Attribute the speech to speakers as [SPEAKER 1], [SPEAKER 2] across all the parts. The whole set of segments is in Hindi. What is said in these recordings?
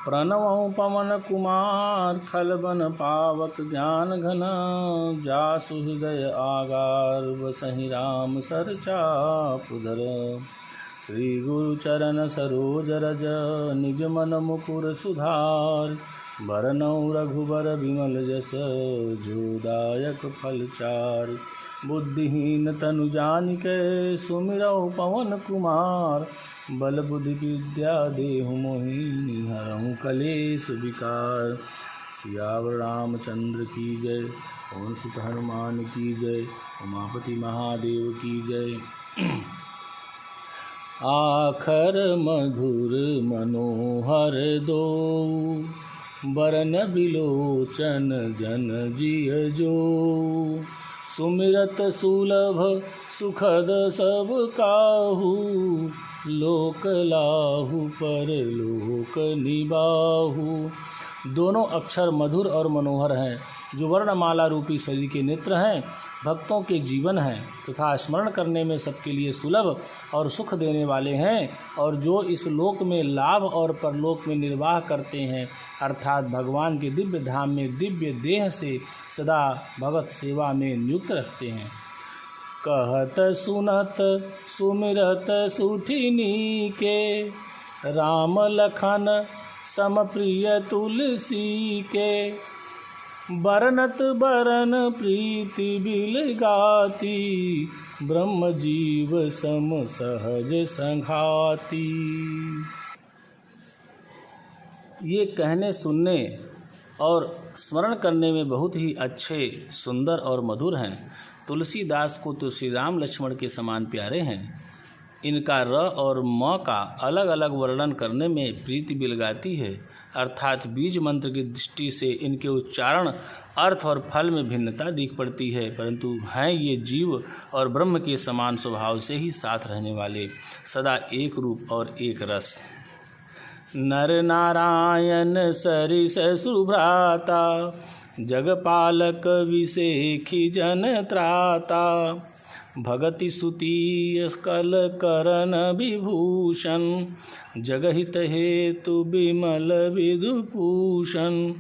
[SPEAKER 1] प्रणवं पवन कुमार खलबन पावक ज्ञान घन जासु हृदय आगार बसहि राम सर चापुदर। श्री गुरु चरण सरोज रज निज मन मुकुर सुधार बरनौ रघुबर विमल जस जोदायक फल चार। बुद्धिहीन तनु जानिके सुमिरौ पवन कुमार बल बुद्धि विद्या देहु मोहि हरहु कलेश विकार। सियावर रामचंद्र की जय, पवन सुत हनुमान की जय, उमापति महादेव की जय। आखर मधुर मनोहर दो बरन बिलोचन जन जिय जो। सुमिरत सुलभ सुखद सब काहू लोक लाहू पर लोक निबाहू। दोनों अक्षर मधुर और मनोहर हैं, जो वर्णमाला रूपी शरीर के नेत्र हैं, भक्तों के जीवन हैं तथा स्मरण करने में सबके लिए सुलभ और सुख देने वाले हैं, और जो इस लोक में लाभ और परलोक में निर्वाह करते हैं, अर्थात भगवान के दिव्य धाम में दिव्य देह से सदा भगत सेवा में नियुक्त रखते हैं। कहत सुनत सुमिरत सुठिनी के राम लखन सम प्रिय तुलसी के। बरनत बरन प्रीति बिल गाती ब्रह्म जीव सम सहज संघाती। ये कहने सुनने और स्मरण करने में बहुत ही अच्छे, सुंदर और मधुर हैं। तुलसीदास को तो श्री राम लक्ष्मण के समान प्यारे हैं। इनका र और म का अलग अलग वर्णन करने में प्रीति बिलगाती है, अर्थात बीज मंत्र की दृष्टि से इनके उच्चारण, अर्थ और फल में भिन्नता दिख पड़ती है, परंतु हैं ये जीव और ब्रह्म के समान स्वभाव से ही साथ रहने वाले, सदा एक रूप और एक रस। नर नारायण सरिस सुभ्राता जगपालक विसेखी जन त्राता। भगति सुती स्कल करण विभूषण जगहित हेतु विमल विधुभूषण।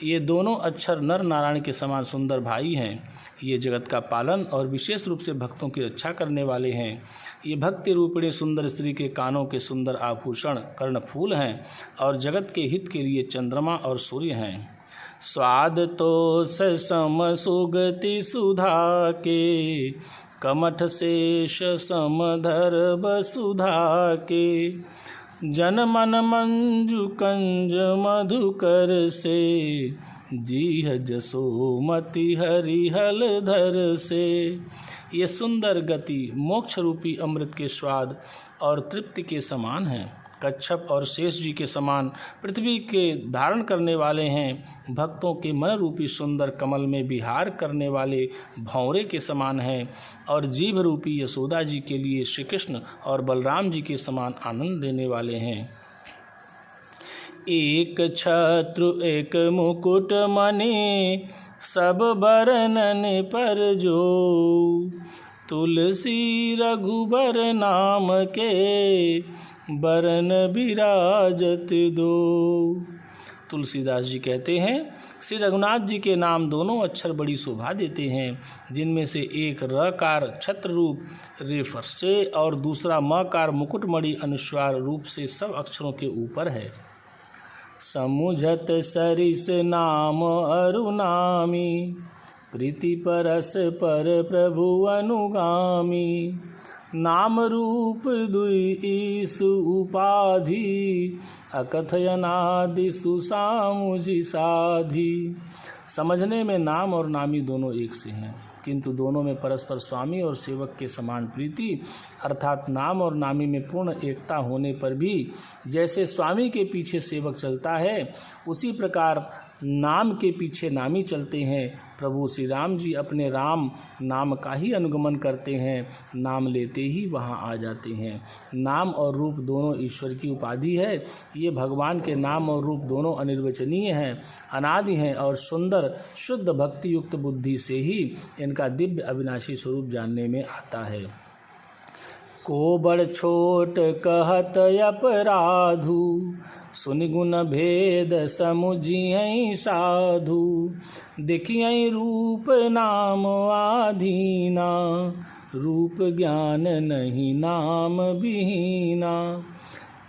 [SPEAKER 1] ये दोनों अक्षर नर नारायण के समान सुंदर भाई हैं। ये जगत का पालन और विशेष रूप से भक्तों की रक्षा करने वाले हैं। ये भक्ति रूपिणी सुंदर स्त्री के कानों के सुंदर आभूषण कर्णफूल हैं और जगत के हित के लिए चंद्रमा और सूर्य हैं। स्वाद तो सम सुगति सुधा के कमठ शेष समधर वसुधा के। जन मन मंजु कंज मधुकर से जीह जसोमति हरिहल धर से। ये सुंदर गति मोक्ष रूपी अमृत के स्वाद और तृप्ति के समान है। कच्छप और शेष जी के समान पृथ्वी के धारण करने वाले हैं। भक्तों के मन रूपी सुंदर कमल में विहार करने वाले भौरे के समान हैं, और जीभ रूपी यशोदा जी के लिए श्री कृष्ण और बलराम जी के समान आनंद देने वाले हैं। एक छत्रु एक मुकुट मणि सब बरनन पर जो। तुलसी रघुबर नाम के बरन विराजत दो। तुलसीदास जी कहते हैं, श्री रघुनाथ जी के नाम दोनों अक्षर बड़ी शोभा देते हैं, जिनमें से एक रकार छत्र रूप रेफर से और दूसरा मकार मुकुटमणि अनुस्वार रूप से सब अक्षरों के ऊपर है। समुझत सरिस नाम अरुनामी प्रीति परस पर प्रभु अनुगामी। नाम रूप दुई ईसु उपाधि अकथयनादि सुसामुझि साधि। समझने में नाम और नामी दोनों एक से हैं, किंतु दोनों में परस्पर स्वामी और सेवक के समान प्रीति अर्थात नाम और नामी में पूर्ण एकता होने पर भी जैसे स्वामी के पीछे सेवक चलता है, उसी प्रकार नाम के पीछे नामी चलते हैं। प्रभु श्री राम जी अपने राम नाम का ही अनुगमन करते हैं, नाम लेते ही वहाँ आ जाते हैं। नाम और रूप दोनों ईश्वर की उपाधि है। ये भगवान के नाम और रूप दोनों अनिर्वचनीय हैं, अनादि हैं और सुंदर शुद्ध भक्ति युक्त बुद्धि से ही इनका दिव्य अविनाशी स्वरूप जानने में आता है। को बड़ छोट कहत अपराधु, सुनि गुण भेद समुझियहि साधु। देखियहि रूप नाम आधीना, रूप ज्ञान नहीं नाम विहीना।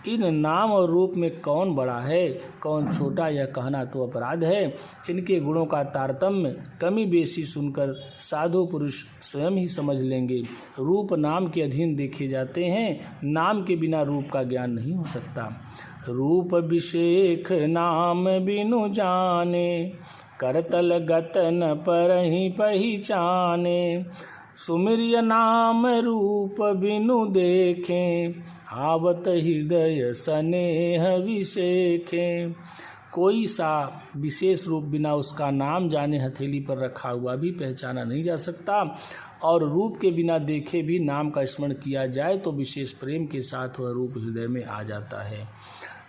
[SPEAKER 1] इन नाम और रूप में कौन बड़ा है कौन छोटा, यह कहना तो अपराध है। इनके गुणों का तारतम्य कमी बेशी सुनकर साधु पुरुष स्वयं ही समझ लेंगे। रूप नाम के अधीन देखे जाते हैं, नाम के बिना रूप का ज्ञान नहीं हो सकता। रूप विशेख नाम बिनु जाने, करतल गतन परहि पहिचाने। सुमिरिय नाम रूप बिनु देखें, आवत हृदय स्नेह विशेखें। कोई सा विशेष रूप बिना उसका नाम जाने हथेली पर रखा हुआ भी पहचाना नहीं जा सकता, और रूप के बिना देखे भी नाम का स्मरण किया जाए तो विशेष प्रेम के साथ वह रूप हृदय में आ जाता है।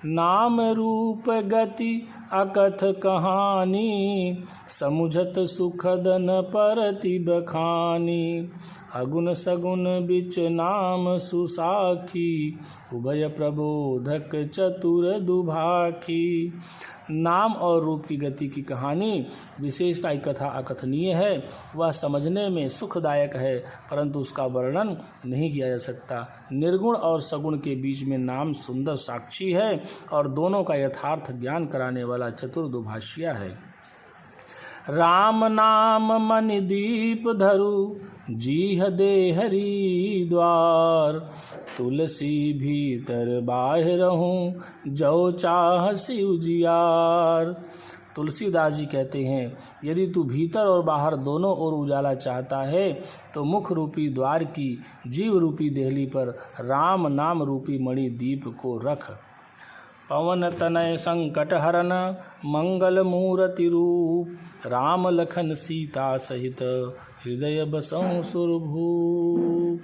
[SPEAKER 1] नाम रूप गति अकथ कहानी, समुझत सुखद न परति बखानी। अगुण सगुण बिच नाम सुसाखी, उभय प्रबोधक चतुर दुभाखी। नाम और रूप की गति की कहानी विशेषता की कथा अकथनीय है। वह समझने में सुखदायक है, परंतु उसका वर्णन नहीं किया जा सकता। निर्गुण और सगुण के बीच में नाम सुंदर साक्षी है और दोनों का यथार्थ ज्ञान कराने वाला चतुर दुभाषिया है। राम नाम मनि दीप धरु, जीह दे हरि द्वार। तुलसी भीतर बाहिर हूँ, जो चाहसि उजियार। तुलसीदास जी कहते हैं, यदि तू भीतर और बाहर दोनों ओर उजाला चाहता है तो मुख रूपी द्वार की जीव रूपी देहली पर राम नाम रूपी मणि दीप को रख। पवन तनय संकट हरन, मंगल मूर्ति रूप। राम लखन सीता सहित, हृदय बसहु सुरभूप।